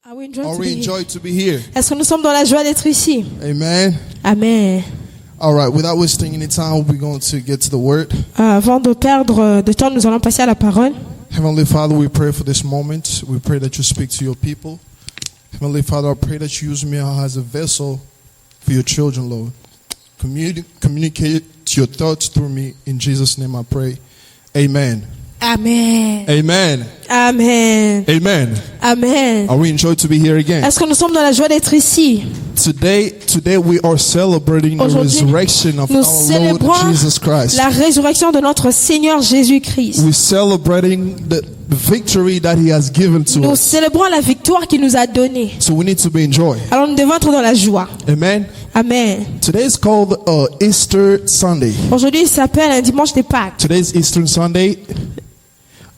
Are we enjoying Are to we be here? enjoyed to be here? Est-ce que nous sommes dans la joie d'être ici? Amen. Amen. All right, without wasting any time, we're going to get to the word. Avant de perdre de temps, nous allons passer à la parole. Heavenly Father, we pray for this moment. We pray that you speak to your people. Heavenly Father, I pray that you use me as a vessel for your children, Lord. Communicate your thoughts through me. In Jesus' name I pray. Amen. Amen. Amen. Amen. Amen. Amen. Are we enjoyed to be here again? Est-ce que nous sommes dans la joie d'être ici? Today we are celebrating the Aujourd'hui, resurrection of nous our célébrons Lord Jesus Christ. la résurrection de notre Seigneur Jésus-Christ. We're celebrating the victory that He has given to Nous us. célébrons la victoire qu'il nous a donnée. So we need to be in joy. Alors nous devons être dans la joie. Amen. Amen. Today is called Easter Sunday. Aujourd'hui, il s'appelle un dimanche de Pâques. Today's Easter Sunday.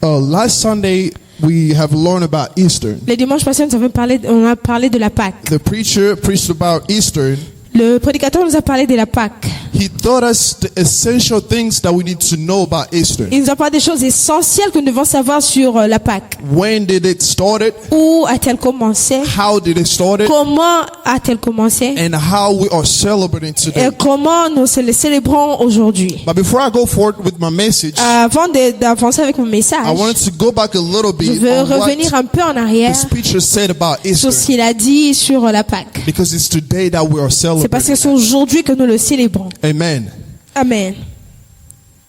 Last Sunday we have learned about Easter. Le dimanche passé, on a parlé de la Pâques. The preacher preached about Easter. Le prédicateur nous a parlé de la Pâques. He taught us the essential things that we need to know about Easter. Il nous a parlé des choses essentielles que nous devons savoir sur la Pâques. When did it start? Où a-t-elle commencé? How did it start? Comment a-t-elle commencé? And how we are celebrating Et today. comment nous le célébrons aujourd'hui? But before I go forward with my message, Avant d'avancer avec mon message, I wanted to go back a little je bit veux on what revenir un peu en the arrière preacher said about sur Easter. ce qu'il a dit sur la Pâques. Because it's today that we are C'est parce celebrating. que c'est aujourd'hui que nous le célébrons. Amen. Amen.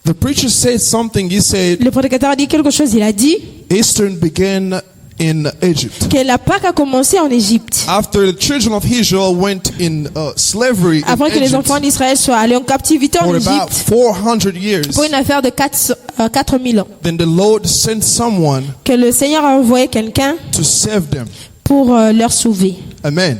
The preacher said something. He said Le prédicateur a dit quelque chose. Il a dit Easter began in Egypt. que la Pâques a commencé en Égypte. After the children of Israel went in slavery Avant in que les Egypt enfants d'Israël soient allés en captivité en for about Égypte 400 years, pour une affaire de 4000 ans. then the Lord sent someone Que le Seigneur a envoyé quelqu'un to save them. pour leur sauver. Amen.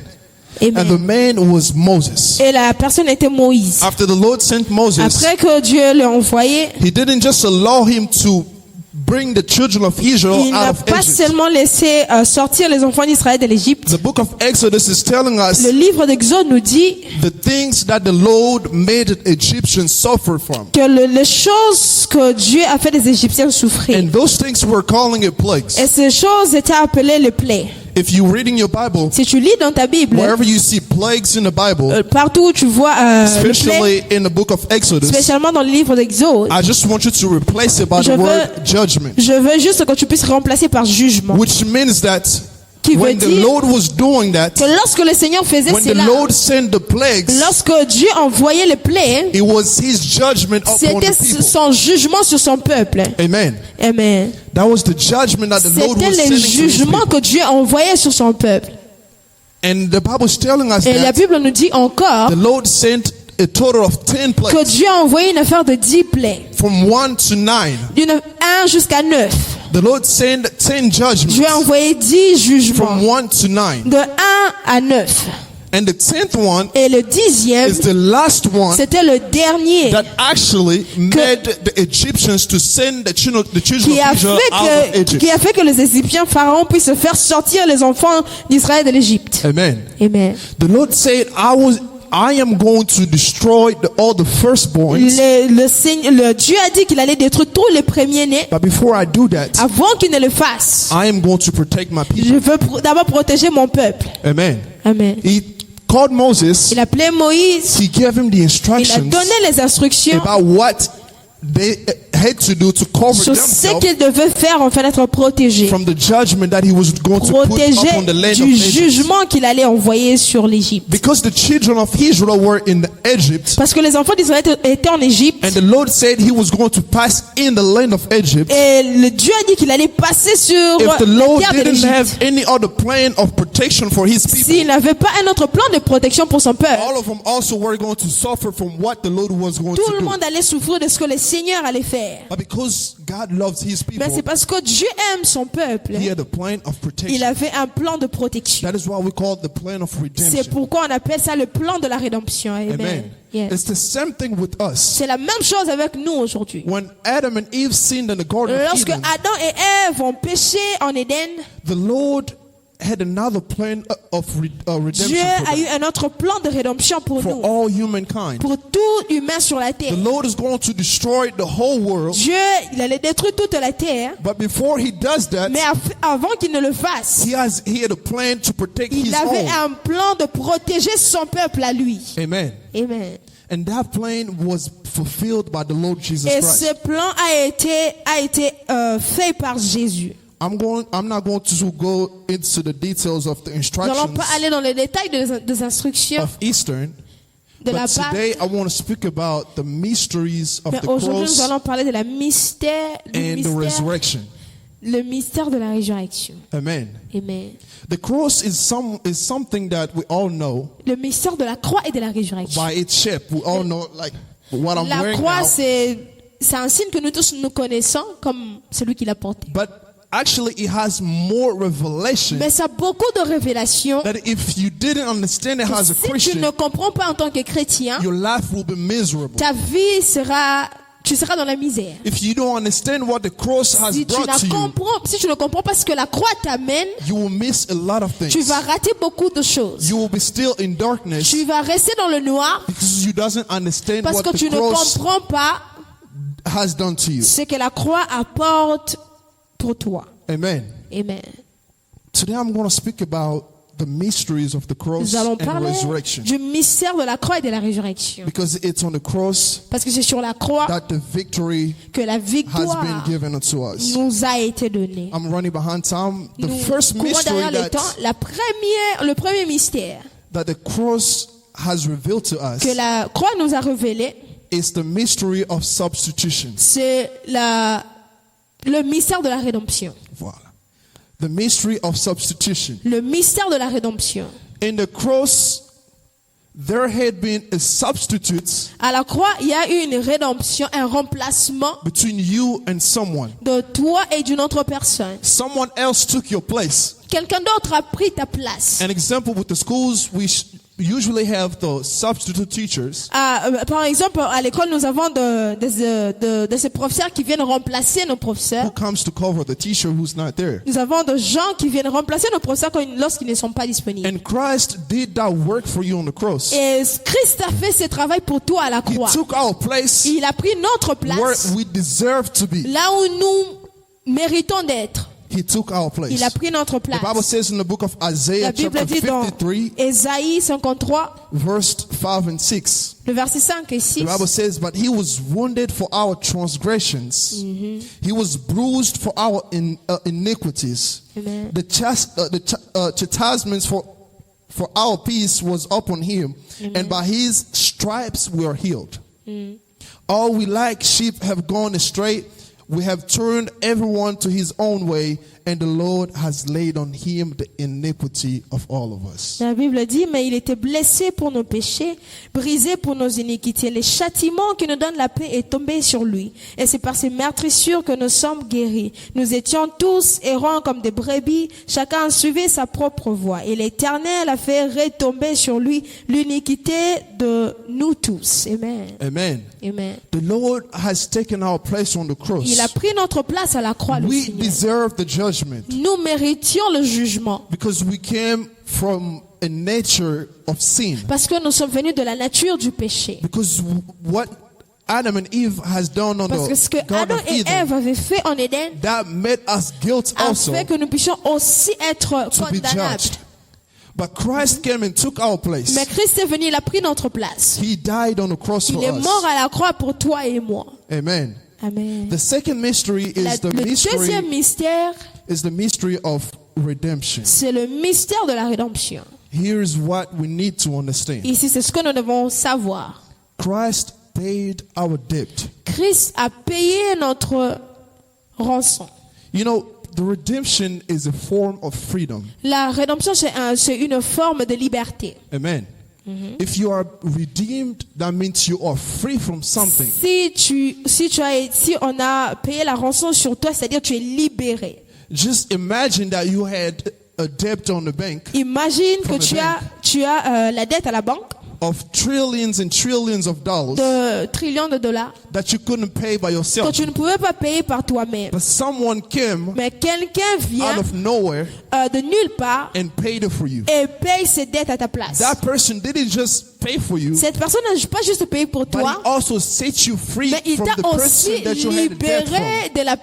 And the Amen. man was Moses. Et la personne était Moïse. After the Lord sent Moses, Après que Dieu l'a envoyé, He didn't just allow him to bring the children of Israel il out n'a of pas Egypt. seulement laissé sortir les enfants d'Israël de l'Égypte. The book of Exodus is telling us Le livre d'Exode nous dit the things that the Lord made the Egyptians suffer from. que les choses que Dieu a fait des Égyptiens souffrir. And those things we're calling it plagues. Et ces choses étaient appelées les plaies. If you reading your Bible, Si tu lis dans ta Bible, wherever you see plagues in the Bible, partout où tu vois les plaies, especially in the book of Exodus, spécialement dans le livre d'Exode, I just want you to replace it by Je the veux- word judgment, je veux juste que tu puisses remplacer par jugement. which means that Qui veut when the dire Lord was doing that, que lorsque le Seigneur faisait when the cela, Lord sent the plagues, lorsque Dieu envoyait les plaies, it was His judgment upon c'était the people. son jugement sur son peuple. Amen. Amen. That was the judgment that the Lord C'était was les sending to His jugements people. que Dieu envoyait sur son peuple. And the Bible is telling us Et la that Bible nous dit encore the Lord sent a total of 10 que plagues, Dieu a envoyé une affaire de 10 plaies, from 1 to 9. d'une 1 jusqu'à 9. The Lord sent 10 Dieu a judgments envoyé 10 jugements, from 1 to 9. de 1 à 9. And the 10th one Et le 10e, is the last one c'était le dernier that actually made the Egyptians to send the children qui a, of Israel out of fait que, Egypt. qui a fait que les Égyptiens, Pharaon, puissent faire sortir les enfants d'Israël de l'Égypte. Amen. Amen. The Lord said, I am going to destroy all the firstborns. Dieu a dit qu'il allait détruire tous les premiers-nés. But before I do that, Avant qu'il ne le fasse, I am going to protect my je people. veux d'abord protéger mon peuple. Amen. Amen. He called Moses. Il appelait Moïse. He gave him the Il a instructions donné les instructions about what they had to do to cover sur ce themselves qu'il devait faire afin d'être protégé. from the judgment that he was going to put Protégé upon the land of du Egypt. jugement qu'il allait envoyer sur l'Égypte. Because the children of Israel were in Egypt, Parce que les enfants d'Israël étaient en Égypte. and the Lord said he was going to pass in the land of Egypt. Et Dieu a dit qu'il allait passer sur If the la Lord terre de didn't l'Égypte. have any other plan of protection for his people, S'il n'avait pas un autre plan de protection pour son peuple, all of them also were going to suffer from what the Lord was going tout to le do. monde allait souffrir de ce que le Seigneur allait faire. But because God loves his people, Mais c'est parce que Dieu aime son peuple. he had a plan of Il protection. avait un plan de protection. That is why we call it the plan of C'est redemption. pourquoi on appelle ça le plan de la rédemption. Amen. Amen. Yes. It's the same thing with us. C'est la même chose avec nous aujourd'hui. When Adam and Eve sinned in the Garden of Lorsque Eden, Adam et Ève ont péché en Éden, the Lord had another plan of redemption Dieu for, a them, eu un autre plan de rédemption pour for nous, all humankind. pour tout humain sur la The terre. Lord is going to destroy the whole world, Dieu, il allait détruire toute la terre, but before he does that, mais avant qu'il ne le fasse, he had a plan to protect his il avait own. un plan de protéger son peuple à lui. Amen. Amen. And that plan was fulfilled by the Lord Jesus Et Christ. ce plan a été fait par Jésus. I'm not going to go into the details of the Nous n'allons instructions pas aller dans les détails des instructions of Eastern, de la but Pâque. today I want to speak about the mysteries of Mais the aujourd'hui, nous cross allons parler de la mystère, and the resurrection. le mystère de la résurrection. Amen. Amen. The cross is something that we all know Le mystère de la croix et de la résurrection. by its shape. We all know like what I'm La wearing croix, now. c'est un signe que nous tous nous connaissons comme celui qui l'a porté. But actually it has more revelation Mais ça a beaucoup de révélations. that if you didn't understand it as a Si tu Christian, ne comprends pas en tant que chrétien, your life will be miserable. ta vie tu seras dans la misère. If you don't understand what the cross has Si tu brought to you, si tu ne comprends pas ce que la croix t'amène, you will miss a lot of tu things. vas rater beaucoup de choses. You will be still in darkness Tu vas rester dans le noir because you doesn't understand parce what que the tu ne cross comprends pas has done to you. ce que la croix apporte pour toi. Amen. Amen. Today I'm going to speak about the mysteries of the cross Nous allons and parler resurrection, du mystère de la croix et de la résurrection. because it's on the cross Parce que c'est sur la croix that the victory que la has been victoire given unto us. nous a été donnée. I'm running behind time. The Nous first courons mystery derrière le temps. Le premier mystère that the cross has revealed to us que la croix nous a révélé, is the mystery of substitution. c'est le mystère de la rédemption. Voilà. The mystery of substitution. Le mystère de la rédemption. In the cross, there had been a substitute À la croix, il y a eu une rédemption, un remplacement between you and someone. de toi et d'une autre personne. Someone else took your place. Quelqu'un d'autre a pris ta place. An example with the schools, we usually have the substitute teachers Par exemple, à l'école, nous avons de ces professeurs qui viennent remplacer nos who professeurs. comes to cover the teacher who's not there. Nous avons des gens qui viennent remplacer nos professeurs lorsqu'ils ne sont pas disponibles. And Christ did that work for you on the cross. Et Christ a fait ce travail pour toi à la He croix. took our place Il a pris notre where place we deserve to be. là où nous méritons d'être. He took our place. Il a pris notre The Bible place. says in the book of Isaiah La Bible chapter dit dans 53 Ésaïe 53, verse 5 and 6. le verset 5 et 6. The Bible says, but he was wounded for our transgressions. He was bruised for our iniquities. Amen. The chastisement for our peace was upon him, and by his stripes we are healed. All we like sheep have gone astray. We have turned everyone to his own way, and the Lord has laid on him the iniquity of all of us. La Bible dit, mais il était blessé pour nos péchés, brisé pour nos iniquités. Le châtiment qui nous donne la paix est tombé sur lui. Et c'est par ses meurtrissures que nous sommes guéris. Nous étions tous errants comme des brebis. Chacun suivait sa propre voie. Et l'Éternel a fait retomber sur lui l'iniquité de nous tous. Amen. Amen. Amen. The Lord has taken our place on the cross. Il a pris notre place à la croix, le We Seigneur. deserve the judgment Nous méritions le jugement. because we came from a nature of sin. Parce que nous sommes venus de la nature du péché. Because what Adam and Eve has done on Parce que ce que the Garden Adam of et Eden, Ève avaient fait en Éden that made us guilt a also fait que nous puissions aussi être to be condamnables. judged. But Christ came and took our place. Mais Christ est venu, il a pris notre place. He died on the cross Il for est mort us. à la croix pour toi et moi. Amen. Amen. The second mystery is the Le deuxième mystery of redemption. c'est le mystère de la rédemption. Here is what we need to understand. Ici, c'est ce que nous devons savoir. Christ paid our debt. Christ a payé notre rançon. You know, the redemption is a form of freedom. La rédemption, c'est une forme de liberté. Amen. If you are redeemed, that means you are free from something. Si on a payé la rançon sur toi, c'est-à-dire tu es libéré. Just imagine that you had a debt on the bank Imagine From que the tu as la dette à la banque of trillions and trillions of dollars de trillions de dollars that you couldn't pay by que yourself. tu ne pouvais pas payer par toi-même. But someone came Mais quelqu'un vient out of nowhere de nulle part and paid it for you. et paye ses dettes à ta place. That person didn't just pay for you, Cette personne n'a pas juste payé pour but he toi, also set you free mais il from t'a the aussi person that you had the debt from. libéré de la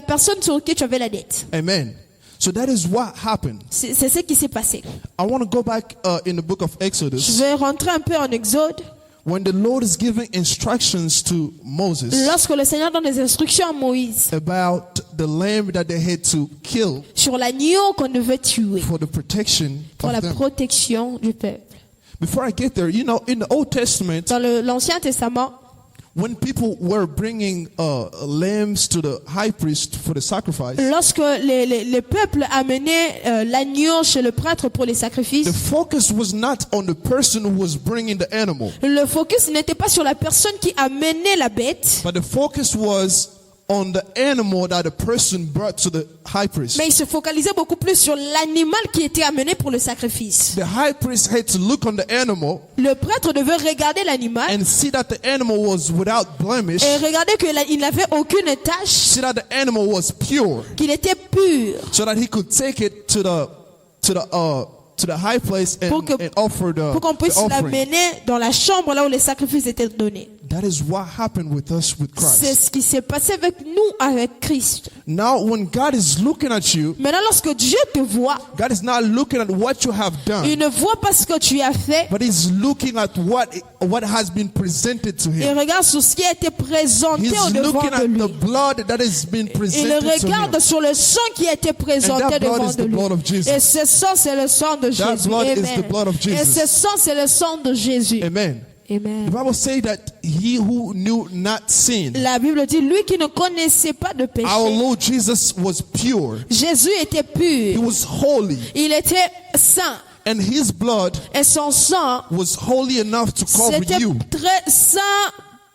personne sur qui tu avais la dette. Amen. So that is what happened. C'est ce qui s'est passé. I want to go back in the book of Je Exodus vais rentrer un peu en Exode. when the Lord is giving instructions to Moses Lorsque le Seigneur donne des instructions à Moïse about the lamb that they had to kill sur l'agneau qu'on devait tuer for the protection pour la of them. protection du peuple. Before I get there, you know, in the Old Testament, Dans l'Ancien Testament, when people were bringing lambs to the high priest for the sacrifice, lorsque les peuples amenaient l'agneau chez le prêtre pour les the sacrifices, focus was not on the person who was bringing the animal, le focus n'était pas sur la personne qui amenait la bête, but the focus was on the animal that the person brought to the high priest. mais il se focalisait beaucoup plus sur l'animal qui était amené pour le sacrifice. The high priest had to look on the animal Le prêtre devait regarder l'animal and see that the animal was without blemish, et regarder qu'il n'avait aucune tache, see that the animal was pure, qu'il était pur, so that he could take it to the high place and offer pour qu'on the puisse offering. l'amener dans la chambre là où les sacrifices étaient donnés. That is what happened with us with C'est Christ. ce qui s'est passé avec nous, avec Christ. Now, when God is looking at you, Maintenant, lorsque Dieu te voit, God is not looking at what you have il done, ne voit pas ce que tu as fait, but He's looking at what has been presented to il Him. regarde sur ce qui a été présenté He's au devant looking de at lui. the blood that has been Il presented to regarde Him. sur le sang qui a été And présenté that blood devant is de the lui. blood of Jesus. Et ce sang, c'est le sang de That Jésus. blood is Amen. the blood of Et Jesus. ce sang, c'est le sang de Jésus. Amen. The Amen. Bible says that He who knew not sin, La Bible dit, lui qui ne connaissait pas de péché, our Lord Jesus was pure. Jésus était He pur. was holy. Il était saint. And His blood Et son sang, was holy enough to cover c'était you. très saint,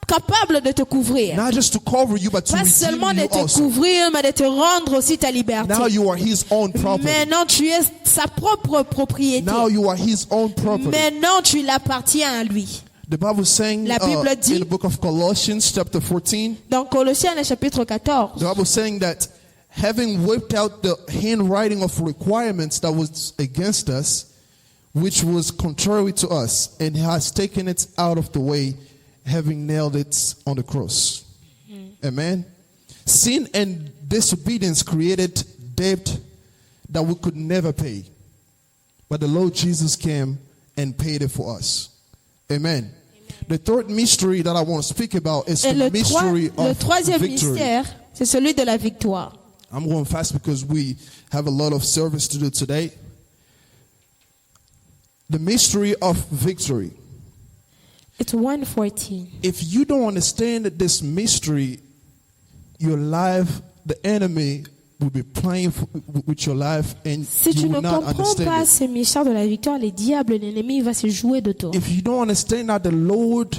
capable de te couvrir. Not just to cover you, but to Pas redeem seulement de you te also. couvrir, mais de te rendre aussi ta liberté. Now you are His own property. Maintenant, tu es sa propre propriété. Now you are His own property. Maintenant, tu l'appartiens à lui. The Bible is saying La Bible dit- in the book of Colossians chapter 14, Dans Colossiens, chapitre 14, the Bible is saying that having whipped out the handwriting of requirements that was against us, which was contrary to us, and has taken it out of the way, having nailed it on the cross. Amen. Sin and disobedience created debt that we could never pay. But the Lord Jesus came and paid it for us. Amen. The third mystery that I want to speak about is et the mystery le of troisième victory. mystère, c'est celui de la victoire. I'm going fast because we have a lot of service to do today. The mystery of victory. It's 1:14. If you don't understand this mystery, your life, the enemy will be playing with your life and Si tu you ne will not comprends pas understand it. ces mystères de la victoire, les diables, l'ennemi va se jouer de toi. If you don't understand that the Lord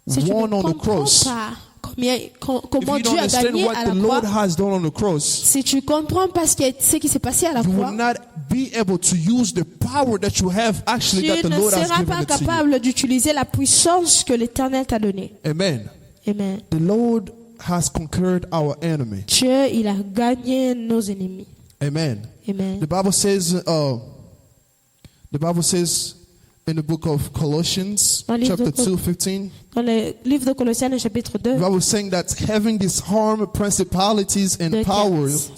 Si tu ne won on the comprends cross, pas if comment you Dieu don't a understand gagné what à the la Lord croix, has done on the cross, si tu comprends pas ce qui s'est passé à la you croix, will not be able to use the power that you have actually tu that the ne Lord has seras given pas it to you. capable d'utiliser la puissance que l'Éternel t'a donnée. Amen. Amen. The Lord has conquered our enemy. Dieu, il a gagné nos ennemis. Amen. Amen. The Bible says in the book of Colossians, Dans le livre chapter de 2, 15, Dans le livre de Colossiens, chapitre 2, the Bible is saying that having disarmed principalities and Deux powers,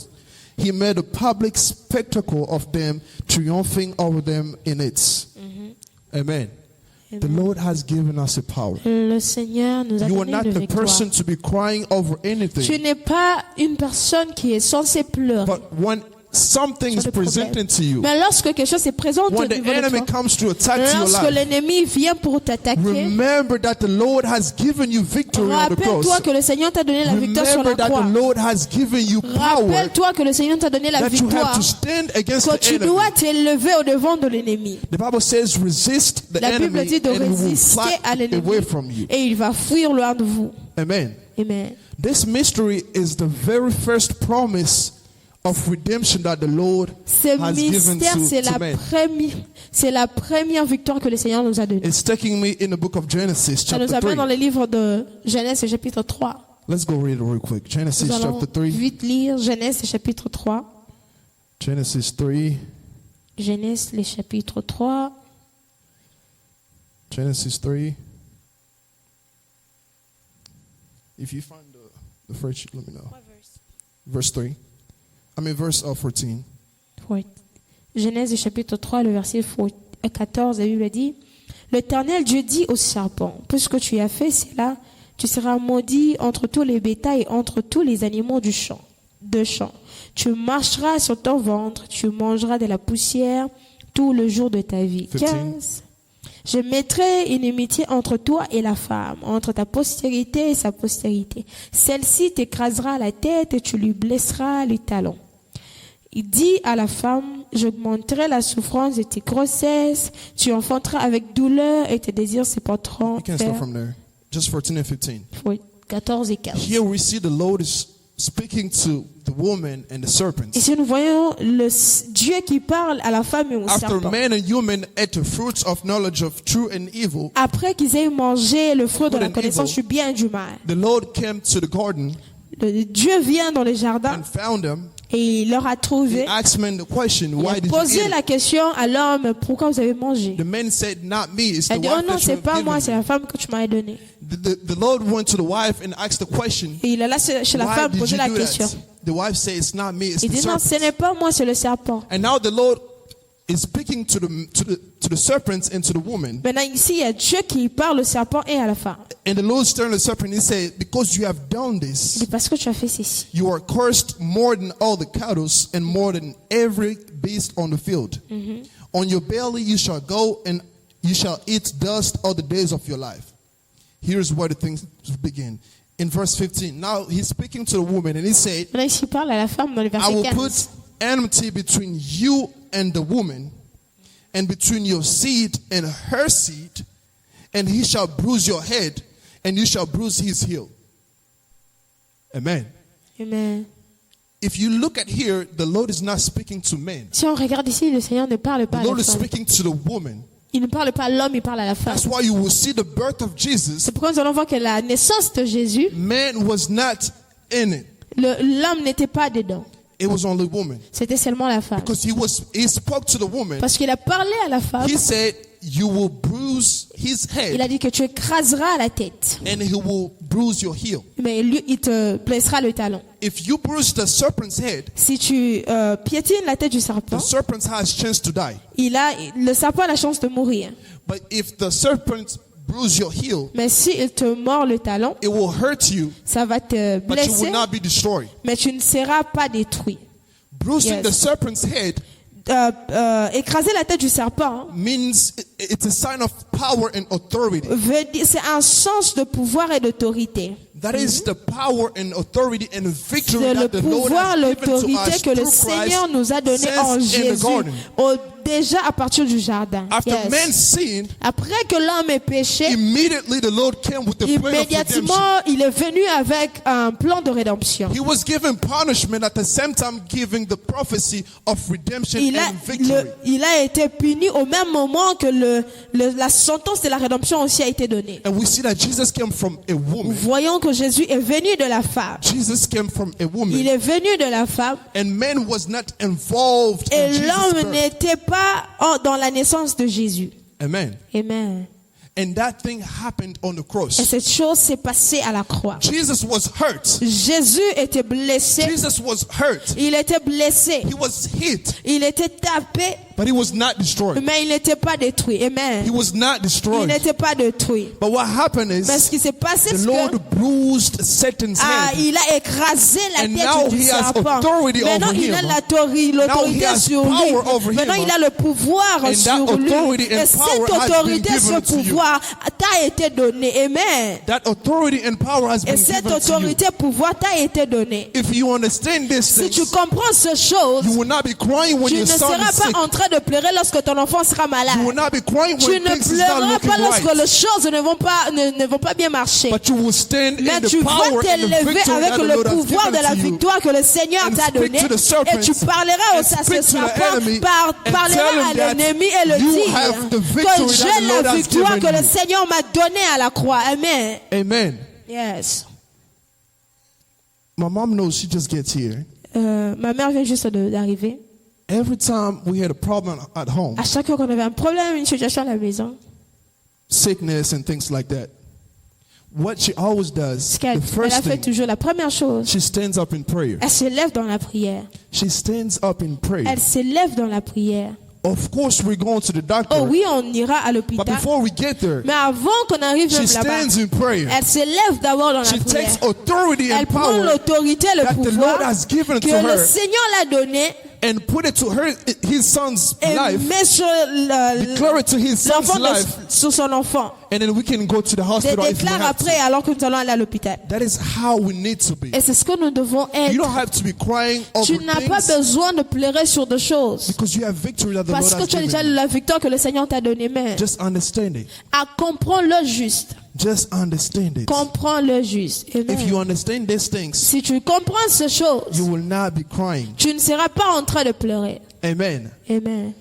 He made a public spectacle of them, triumphing over them in it. Amen. The Lord has given us a power. le Seigneur nous a You are donné not une the victoire. person to be crying over Tu anything, n'es pas une personne qui est censée pleurer. but when something is sur des presented problèmes. to you, Mais lorsque quelque chose se présente au when the niveau de enemy toi, comes to attack your lorsque life, l'ennemi vient pour t'attaquer, remember that the Lord has given you victory on the rappelle-toi cross. que le Seigneur t'a donné la victoire sur Remember la that croix. the Lord has given you power Rappelle-toi que le Seigneur t'a donné la that you have victoire, to stand against que the tu enemy. dois t'élever au devant de l'ennemi. The Bible says resist the La Bible enemy dit de and he will résister fly à l'ennemi away from you. et il va fuir loin de vous. Amen. Amen. This mystery is the very first promise of redemption that the Lord Ce has given mystère, to man. c'est la première victoire que le Seigneur nous a donnée. It's taking me in the book of Genesis, Ça nous chapter amène 3. dans le livre de Genèse, chapitre 3. Let's go read it real quick. Genesis Nous allons chapter 3. vite lire Genèse, chapitre 3. Genesis 3. Genèse, le chapitre 3. Genesis 3. If you find the first sheet, let me know. Verse 3. Verse 14. Oui. Genèse, chapitre 3, le verset 14, la Bible dit, « L'Éternel Dieu dit au serpent, puisque tu as fait cela, tu seras maudit entre tous les bétails et entre tous les animaux du champ. Tu marcheras sur ton ventre, tu mangeras de la poussière tout le jour de ta vie. » 15. Je mettrai une inimitié entre toi et la femme, entre ta postérité et sa postérité. Celle-ci t'écrasera la tête et tu lui blesseras les talons. Il dit à la femme, j'augmenterai la souffrance de tes grossesses, tu enfanteras avec douleur et tes désirs se porteront You can start from there. Just 14 and 15. Oui, 14 et 15. Here we see the Lord is speaking to the woman and the serpents. Ici, nous voyons le Dieu qui parle à la femme et au After serpent. man and human ate the fruits of knowledge of true and evil, Après qu'ils aient mangé le fruit de Good la and connaissance evil. du bien et du mal, the Lord came to the garden Dieu vient dans le jardin and found them. et il leur a He trouvé. asked man the question, Il why a did you posé eat la it? question à l'homme, pourquoi vous avez mangé? The man said, not me, it's Il a the dit, oh wife non, that you c'est have pas moi, c'est given la me. femme que tu m'as donnée. The Lord went to the wife and asked the question, Et il alla chez la why femme did poser you la do question. that? The wife said, it's not me, it's Il the dit, non, ce serpent. n'est pas moi, c'est le serpent. And now the Lord is speaking to the serpents and to the woman. Maintenant, ici, il y a Dieu qui parle au serpent et à la femme. And the Lord turned to the serpent and he said, because you have done Il this, dit, parce que tu as fait ceci. you are cursed more than all the cattle and more than every beast on the field. On your belly you shall go and you shall eat dust all the days of your life. Here's where the things begin. In verse 15, now he's speaking to the woman and he said, Maintenant, ici, il parle à la femme dans le I verset will 15. put enmity between you and the woman, and between your seed and her seed, and he shall bruise your head, and you shall bruise his heel. Amen. Amen. If you look at here, the Lord is not speaking to men. Si on regarde ici, le Seigneur ne parle pas The à Lord la is femme. speaking to the woman. Il ne parle pas à l'homme, il parle à la femme. That's why you will see the birth of Jesus. C'est pourquoi nous allons voir que la naissance de Jésus, Man was not in it. l'homme n'était pas dedans. It was only woman. C'était seulement la femme. Because he spoke to the woman. Parce qu'il a parlé à la femme. He said, you will bruise his Il a head dit que tu écraseras la tête. and he will bruise your heel. Mais lui, il te blessera le talon. If you bruise the serpent's head, Si tu piétines la tête du serpent, the serpent has chance to die. le serpent a la chance de mourir. But if the serpent bruise your heel, Mais si il te mord le talon, it will hurt you, ça va te but you blesser, will not be destroyed. mais tu ne seras pas détruit. Bruising Yes. the serpent's head Écraser la tête du serpent means it's a sign of power and authority. veut dire, c'est un sens de pouvoir et d'autorité. That is the power and authority and victory C'est le that the Lord pouvoir, has given to l'autorité us que le through Seigneur Christ nous a donné en since in the Jésus, garden. déjà à partir du jardin. After Yes. man sinned, Après que l'homme ait péché, immediately the Lord came with the plan of redemption. immédiatement, il est venu avec un plan de rédemption. He was given punishment at the same time giving the prophecy of redemption Il and victory. a été puni au même moment que la sentence de la rédemption aussi a été donnée. And we see that Jesus came from a Nous woman. voyons que Jésus est venu de la femme. Jesus came from a Il woman. est venu de la femme And man was not involved in et Jesus' l'homme birth. n'était pas dans la naissance de Jésus. Amen. Amen. And that thing happened on the Et cross. cette chose s'est passée à la croix. Jesus was hurt. Jésus était blessé. Jesus was hurt. Il était blessé. He was hit, Il était tapé, but he was not destroyed. mais il n'était pas détruit. He Amen. was not Il destroyed. n'était pas détruit. But what happened Mais ce is qui s'est passé, the c'est Lord que bruised Satan's head. il a écrasé la And now tête du he has serpent. authority Maintenant, over il a him. l'autorité Now he has sur lui. power over Maintenant, him. il a le pouvoir And sur that lui. authority and Et cette power has been autorité, ce given to you. pouvoir t'a été donné. Amen. That authority and power has Et been cette given to you. autorité, pouvoir t'a été donné. If you understand this Si thing, tu comprends ces choses, you will not be crying when tu your ne son seras is sick. pas en train de pleurer lorsque ton enfant sera malade. You will not be crying Tu when ne things is not pleureras looking pas lorsque right. les choses ne vont pas bien marcher. But you will stand Mais in the tu vas power and the t'élever victory avec that the le Lord has pouvoir de given la to you. victoire que le Seigneur And t'a speak donné. to the serpents Et tu parleras au and speak to the serpent, enemy and parleras tell à him that l'ennemi et le you dire have the que victory that the j'ai Lord la has victoire given que le you. Seigneur m'a donnée à la croix. Amen. Amen. Yes. My mom knows she just gets here. Ma mère vient juste d'arriver. Every time we had a problem at home, À chaque fois qu'on avait un problème, une situation à la maison, sickness and things like that, what she always does, ce the qu'elle first a fait thing, toujours, la première chose, she stands up in prayer. elle se lève dans la prière. She stands up in prayer. Elle se lève dans la prière. Of course, we're going to the doctor, Oh oui, on ira à but l'hôpital. before we get there, Mais avant qu'on arrive she même là-bas, stands in prayer. elle se lève d'abord dans la She prière. takes authority and Elle prend power l'autorité, le that the pouvoir Lord has given que to le her Seigneur l'a donné and put it to her, his son's et life, met sur declare it to his son's l'enfant life, sur son enfant. and then we can go to the Je hospital if we déclare have to. après alors que nous allons aller à l'hôpital. That is how we need to be. Et c'est ce que nous devons You être. don't have to be crying over Tu n'as pas things besoin de pleurer sur des choses. because you have victory that the Parce Lord que has tu as déjà given you. la victoire que le Seigneur t'a donnée. Mais Just understand it. comprends-le juste. Just understand it. Comprends-le juste. If you Amen. understand these things, Si tu comprends ces choses, you will not be crying. tu ne seras pas en train de pleurer. Amen. Amen.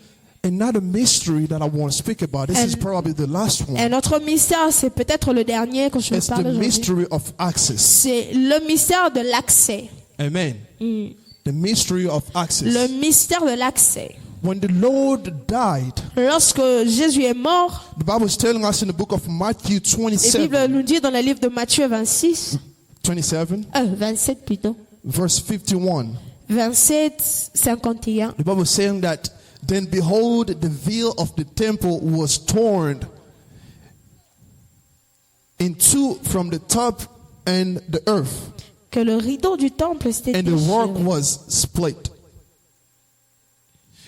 Another mystery that I want to speak about, this is And- probably the last Un one, autre mystère, c'est peut-être le dernier que je vais it's the parler aujourd'hui. mystery of access. C'est le mystère de l'accès. Amen. The mystery of access. Le mystère de l'accès. When the Lord died, Lorsque Jésus est mort, the Bible is telling us in the book of Matthew la Bible 27, nous dit dans le livre de Matthieu 27 plutôt, verse 51. 27, 51. The Bible is saying that, then behold, the veil of the temple was torn in two from the top and the earth, Que le rideau du temple s'était and the work déchiré. was split.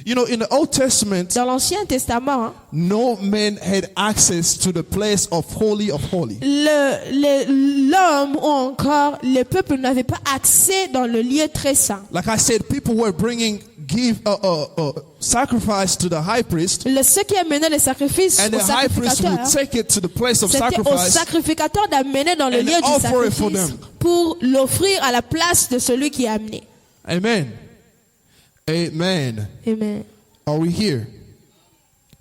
You know, in the Old Testament, Dans l'Ancien Testament, hein, no man had access to the place of Holy of Holy. l'homme ou encore le peuple n'avait pas accès dans le lieu très saint. Like I said, people were bringing sacrifice to the high priest, Ceux qui amenaient les sacrifices and au the high priest sacrificateur, would take it to the place of c'était au sacrifice, sacrificateur d'amener dans le and lieu du offer it for sacrifice them. pour l'offrir à la place de celui qui a amené. Amen. Amen. Amen. Are we here?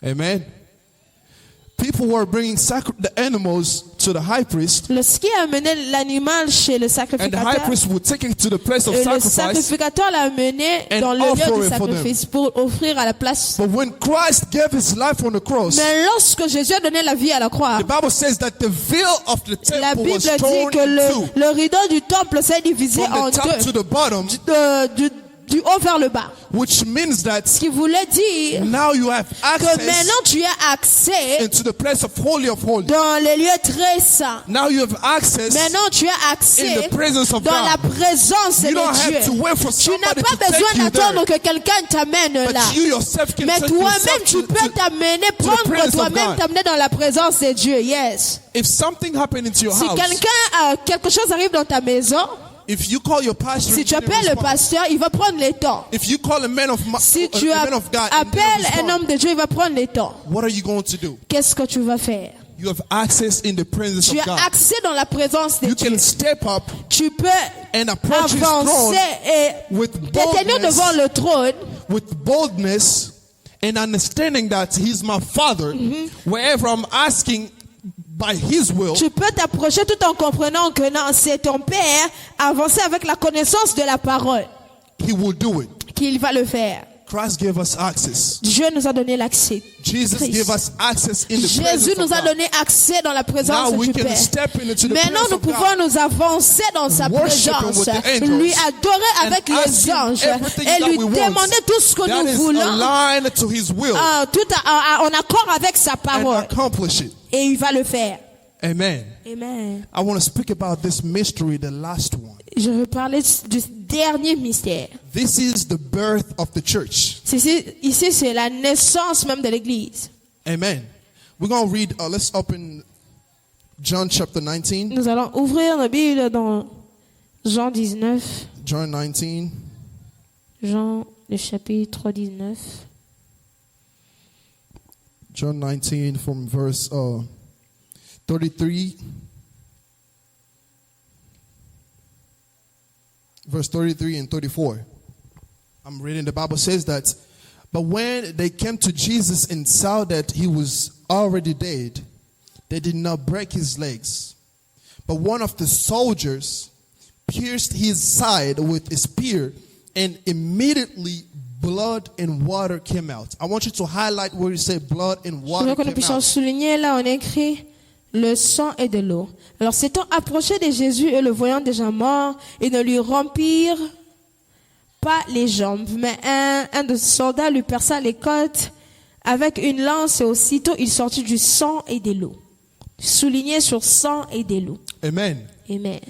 Amen. People were bringing the animals to the high priest, Ce qui a amené l'animal chez le and the high sacrificateur, priest would take it to the place of et le sacrifice. sacrificateur l'a amené And dans le offer lieu du it for them. sacrifice pour offrir à la place. But when Christ gave his life on the cross, Mais lorsque Jésus a donné la vie à la croix, the Bible says that the veil of the la temple Bible was dit torn que in two, le rideau du temple s'est divisé from en the top to deux, the bottom, du haut vers le bas. which means that Ce qui voulait dire now you have que access maintenant tu as accès into the place of Holy of Holy. dans les lieux très saints. Now you have access Maintenant tu as in accès the presence of dans la God. présence You don't de have to Dieu. wait for Tu n'as somebody pas to take besoin you d'attendre there, que quelqu'un t'amène là. but you yourself can Mais take toi-même, yourself tu peux t'amener, presence prendre of toi-même, God. t'amener dans la présence de Dieu. Yes. If something happened into your Si house, quelque chose arrive dans ta maison, if you call your pastor, si he tu didn't appelles le respond. pasteur, il va prendre les temps. If you call a man of Si tu a man of God, and he didn't appelles un respond, homme de Dieu, il va prendre les temps. what are you going to do? Qu'est-ce que tu vas faire? You have access in the presence Tu of as God. accès dans la présence de You Dieu. can step up Tu peux and approach his throne avancer et with te tenir boldness, devant le trône with boldness and understanding that he's my father. Wherever I'm asking by his will, Tu peux t'approcher tout en comprenant que non, c'est ton Père, avancer avec la connaissance de la parole, he will do it. qu'il va le faire. Christ gave us access. Dieu nous a donné l'accès. Jesus Christ. gave us access in the Jésus presence nous of a God. donné accès dans la présence Now we du can Père. step into the Maintenant, presence nous of God. pouvons nous avancer dans sa Worship him présence, with the angels lui adorer avec and ask les him anges everything et that lui we want. demander tout ce que That nous is voulons, aligned to his will en accord avec sa and parole. accomplish it. Et il va le faire. Amen. Amen. I want to speak about this mystery, the last one. Je veux parler du dernier mystère. This is the birth of the church. Ici, c'est la naissance même de l'Église. Amen. We're going to read, let's open John chapter 19. Nous allons ouvrir la Bible dans Jean 19. John 19. Jean, le chapitre 19. John 19 from verse 33. Verse 33 and 34. I'm reading, the Bible says that, but when they came to Jesus and saw that he was already dead, they did not break his legs. But one of the soldiers pierced his side with a spear, and immediately blood and water came out. I want you to highlight where you say blood and Je water veux que nous came puissions out. souligner là, on écrit le sang et de l'eau. Alors s'étant approché de Jésus et le voyant déjà mort, ils ne lui rompirent pas les jambes, mais un des soldats lui perça les côtes avec une lance et aussitôt il sortit du sang et de l'eau. Souligné sur sang et de l'eau. Amen. Amen.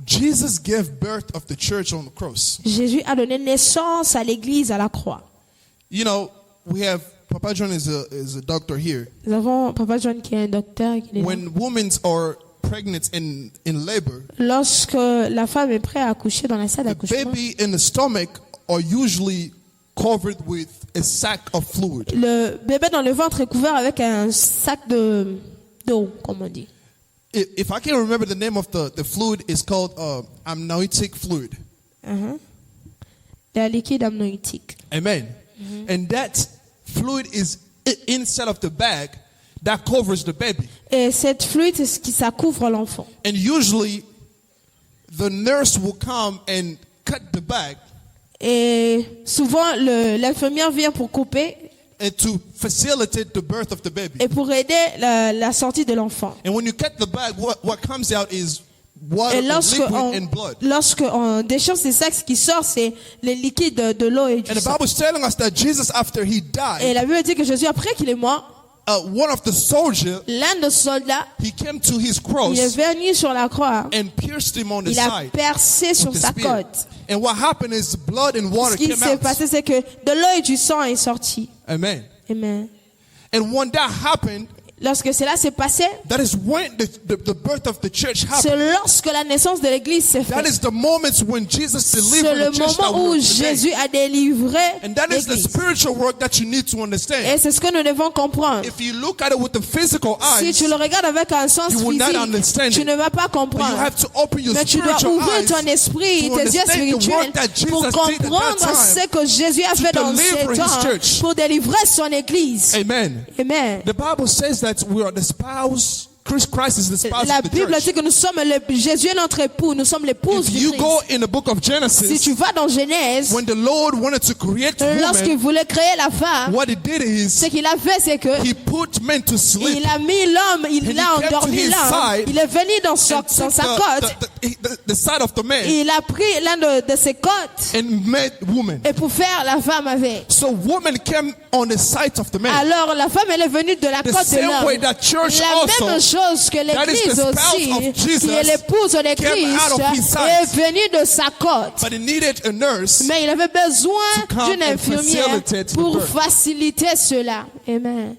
Jesus gave birth of the church on the cross. Jésus a donné naissance à l'église à la croix. You know, we have, Papa John is a doctor here. Nous avons Papa John qui est un docteur. Qui est là. When women are pregnant in labor, Lorsque la femme est prête à accoucher dans la salle the d'accouchement, baby in the stomach are usually covered with a sack of fluid. le bébé dans le ventre est couvert avec un sac d'eau, comme on dit. If I can remember the name of the fluid, it's called amniotic fluid. Le liquide amniotique. Amen. And that fluid is inside of the bag that covers the baby. Et cette fluide, c'est ce qui ça couvre l'enfant. And usually, the nurse will come and cut the bag Et souvent, l'infirmière vient pour couper and to facilitate the birth of the baby. et pour aider la sortie de l'enfant. And when you cut the bag, what comes out is water, Et liquid, and blood. lorsque on déchire ces sacs, ce qui sort, c'est le liquide de l'eau et du And the sang. Bible is telling us that Jesus, after he Et died, la Bible dit que Jésus, après qu'il est mort, one of the soldiers, l'un des soldats, he came to his il est cross venu sur la croix. and pierced him on the Il a side percé sur with the sa spear. côte. And what happened is blood and water Ce qui came s'est out. passé, c'est que de l'eau et du sang est sorti. Amen. Amen. And when that happened, Lorsque cela s'est passé, that is when the birth of the church c'est happened. lorsque la naissance de l'église s'est That faite. is the moment when Jesus C'est delivered le the church that moment we où are today. Jésus a délivré And that is the l'église. spiritual work that you need to understand. Et c'est ce que nous devons comprendre. If you look at it with the physical Si eyes, tu le regardes avec un sens you will not physique, understand tu it. ne vas pas but you comprendre. have to open your Mais tu dois spiritual ouvrir eyes ton esprit, to tes yeux understand the spirituels work that Jesus pour did at that comprendre time ce que Jésus a to fait dans deliver ces his temps church. pour délivrer son église. Amen. Amen. The Bible says that we are the spouse. Christ is the spouse La of the Bible church. dit que nous sommes Jésus est notre époux, nous sommes l'épouse If du you Christ. go in the book of Si Genesis, tu vas dans Genèse, when the Lord wanted to create lorsqu'il woman, voulait créer la femme, what he did is ce qu'il a fait, c'est que he put men to sleep. il a mis l'homme, il And l'a he came to endormi his l'homme, side il est venu dans and sa took côte, the side of the man il a pris l'un de ses côtes and made woman. et pour faire la femme avec. So woman came on the side of the man. Alors la femme elle est venue de la The côte de same way l'homme. that church La même also, chose que that is l'église the spouse aussi, of Jesus, qui est l'épouse de came out of his Christ, side. est venue de sa côte. but he needed a nurse. Mais il avait besoin to come d'une and infirmière facilitate the pour birth. faciliter cela. Amen.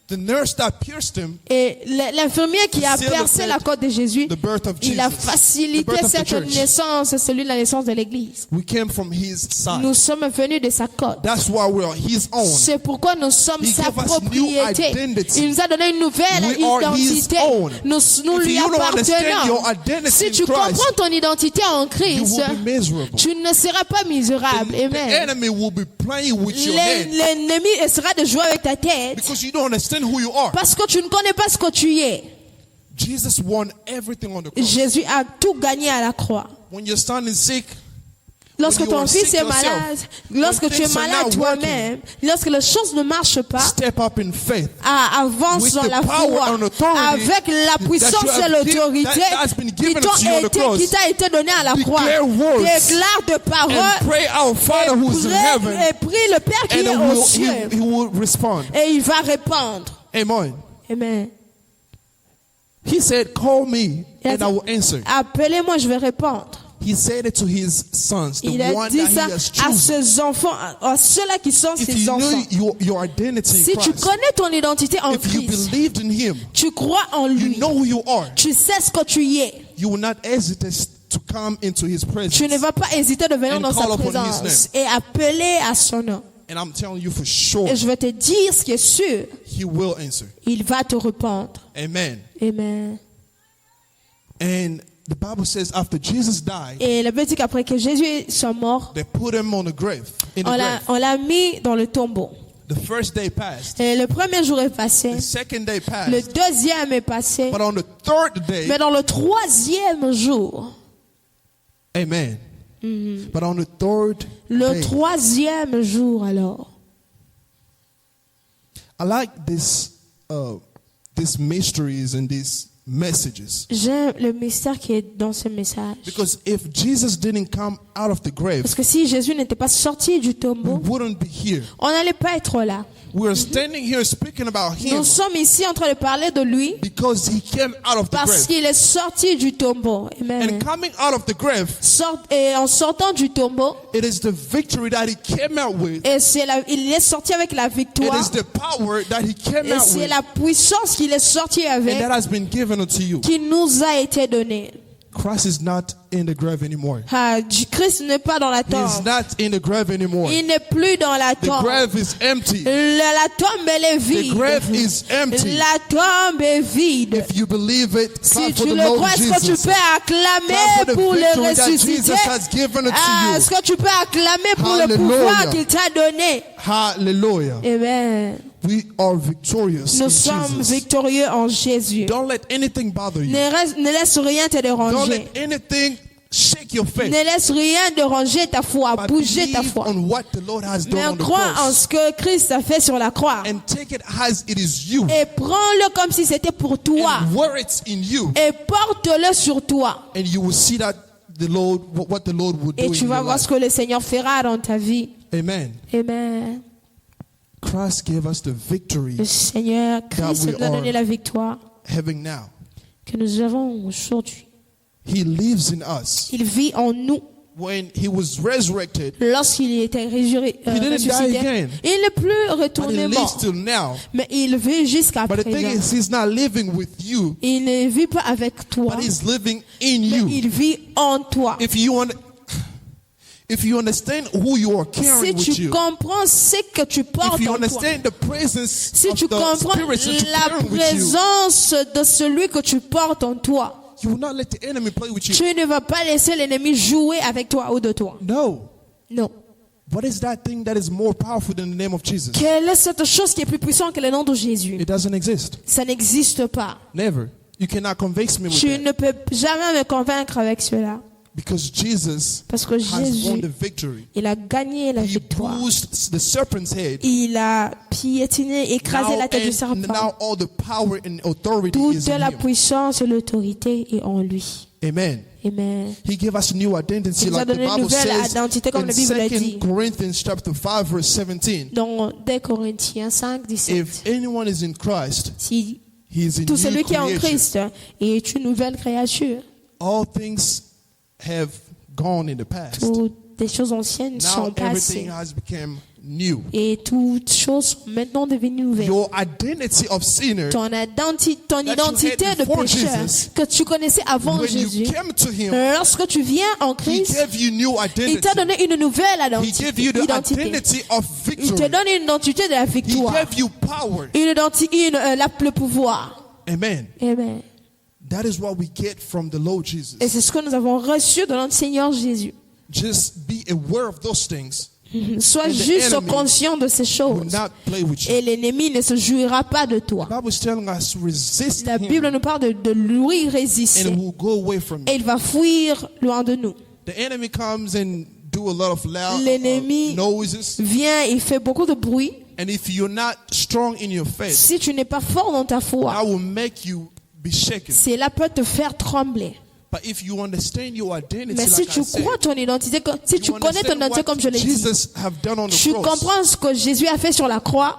The nurse that pierced him, Et l'infirmier qui a Facilitate percé la côte de Jésus, the birth of il a Jesus, the facilité birth of the cette church. naissance, celui de la naissance de l'église. we came from his side. Nous sommes venus de sa côte. That's why we are his own. C'est pourquoi nous sommes He sa gave us new propriété. identity. Il nous a donné une nouvelle We are his identité. own. Nous If lui you don't understand your appartenons. identity Si in tu Christ, comprends ton identité en you Christ, will be miserable. tu ne seras pas misérable. The Amen. enemy will be playing with your head L'ennemi essaiera de jouer avec ta tête because you don't understand who you are. parce que tu ne connais pas ce que tu es. Jesus won everything on the cross. Jésus a tout gagné à la croix. When your son is sick, Lorsque when you ton are fils sick est yourself, malade, lorsque when tu es things are malade not toi-même, lorsque les choses ne marchent pas, step up in faith. avance With dans the la power foi and authority avec la puissance that you et have l'autorité that's been qui given to you on the cross. t'a été donnée à la croix. Declare words Déclare de And paroles pray our Father who is in heaven, et prie le Père qui and est he aux will, cieux he will respond. et il va répondre. Amen. Amen. He said, call me Il a and dit, I will answer. appelez-moi, je vais répondre. He said it to his sons, the Il a one dit that ça he has à chosen. ses enfants, à ceux-là qui sont If ses you enfants. know your identity in Si tu Christ, connais ton identité en if you Christ, believed in him, tu crois en you lui, know who you are, tu sais ce que tu y es. you will not hesitate to come into his presence. Tu ne vas pas hésiter de venir And dans sa call upon his présence et appeler à son nom. And I'm telling you for sure, Et je vais te dire ce qui est sûr. he will answer. Il va te répondre. Amen. Amen. And the Bible says after Jesus died, Et la Bible dit qu'après que Jésus soit mort, they put him on the grave. In the grave. on l'a mis dans le tombeau. The first day passed. Et le premier jour est passé. The second day passed. Le deuxième est passé. But on the third day, Mais dans le troisième jour, amen. But on the third le day, troisième jour alors, I like these mysteries and these messages. j'aime le mystère qui est dans ce message. Because if Jesus didn't come out of the grave, Parce que si Jésus n'était pas sorti du we tombeau, wouldn't be here. on n'allait pas être là. We're standing here speaking about him Nous sommes ici en train de parler de lui because he came out of the parce grave. qu'il est sorti du tombeau. Amen. And coming out of the grave, Et en sortant du tombeau, it is the victory that he came out with. et il est sorti avec la It victoire. is the power that he came Et out c'est with. la puissance qu'il est sorti avec And that has been given unto you. qui nous a été donnée. Christ is not in the grave anymore. Christ n'est pas dans la He is tombe. not in the grave anymore. Il n'est plus dans la The tombe. grave is empty. La tombe, elle est The vide. grave is empty. La tombe est vide. If you believe it, Si clap for tu the le Lord crois, est-ce que tu Jesus. peux Clap acclamer for the pour le victory that ressusciter? Jesus has given unto Est-ce you. que tu peux acclamer pour le Hallelujah. pouvoir qu'il t'a donné? Hallelujah. Amen. We are victorious in Nous sommes Jesus. victorieux en Jésus. Don't let anything bother you. Ne laisse rien te Don't déranger. let anything shake your faith. Ne laisse rien déranger ta foi, But bouger ta believe foi. on what the Lord has done Mais on the crois en cross. ce que Christ a fait sur la croix. And take it as it is you. Et prends-le comme si c'était pour toi. And where it's in you. Et porte-le sur toi. And you will see that the Lord, what the Lord will do Et in tu vas your voir life. ce que le Seigneur fera dans ta vie. Amen. Amen. Christ gave us the victory Le Seigneur Christ we nous a donné are la victoire having now. que nous avons aujourd'hui. He lives in us. Il vit en nous. When he was resurrected, Lorsqu'il était didn't die ressuscité, again. il n'est plus but retourné he lives mort. till now. Mais il vit jusqu'à But the thing présent. is, he's not living with you, Il ne vit pas avec toi, but he's living in mais you. il vit en toi. If you understand who you are Si carrying with tu you, comprends ce que tu portes if you en toi, understand the presence si of tu the comprends spirit that you're la carrying with you, présence de celui que tu portes en toi, you will not let the enemy play with you. tu ne vas pas laisser l'ennemi jouer avec toi ou de toi. No. Non. What is that thing that is more powerful than the name of Jesus? Quelle est cette chose qui est plus puissante que le nom de Jésus? It doesn't exist. Ça n'existe pas. Never. You cannot convince me with Tu that. ne peux jamais me convaincre avec cela. Because Jesus Parce que has won Jésus, the victory. il a gagné la He victoire. bruised the serpent's head. Il a piétiné, écrasé la tête du and serpent. now all the power and authority is Toute in la him. puissance et l'autorité est en lui. Amen. Amen. He gave us a new identity, Il nous a like the donné une Bible nouvelle says identité, comme in la Bible l'a dit. 2 Corinthians chapter 5 verse 17. Dans 2 Corinthiens 5, 17. If anyone is in Christ, Si he is a tout new celui qui est en creation. Christ est une nouvelle créature. All things have gone in the past. Toutes les choses anciennes Now sont everything passées. has become new. Et toutes choses sont maintenant devenues nouvelles. Your identity of sinner, Ton you identité had de before pécheur Jesus, que tu connaissais avant when Jésus, you came to him, lorsque tu viens en he Christ, gave you new il t'a identity. donné une nouvelle He gave you the identité. identity of Il te victory. donne une identité de la He victoire, gave you power. le pouvoir. Amen. Amen. That is what we get from the Lord Jesus. Et c'est ce que nous avons reçu de notre Seigneur Jésus. Just be aware of those things. Sois And the juste enemy conscient de ces Will choses. not play with you. Et l'ennemi ne se jouira pas de toi. The Bible is telling us resist La Bible him nous parle de lui and résister. it will go away from Et you. il va fuir loin de nous. The enemy comes and do a lot of loud L'ennemi noises. vient, il fait beaucoup de bruit. And if you're not strong in your faith, Si tu n'es pas fort dans ta foi, that will make you be shaken. cela peut te faire trembler. But if you understand your identity, Mais si like tu I said, crois ton identité, si tu you connais ton understand identité comme je what l'ai dit, Jesus have done on the tu cross, comprends ce que Jésus a fait sur la croix,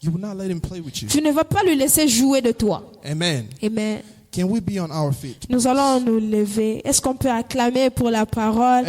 you will not let him play with you. tu ne vas pas lui laisser jouer de toi. Amen. Amen. Can we be on our feet? Nous allons nous lever. Est-ce qu'on peut acclamer pour la parole?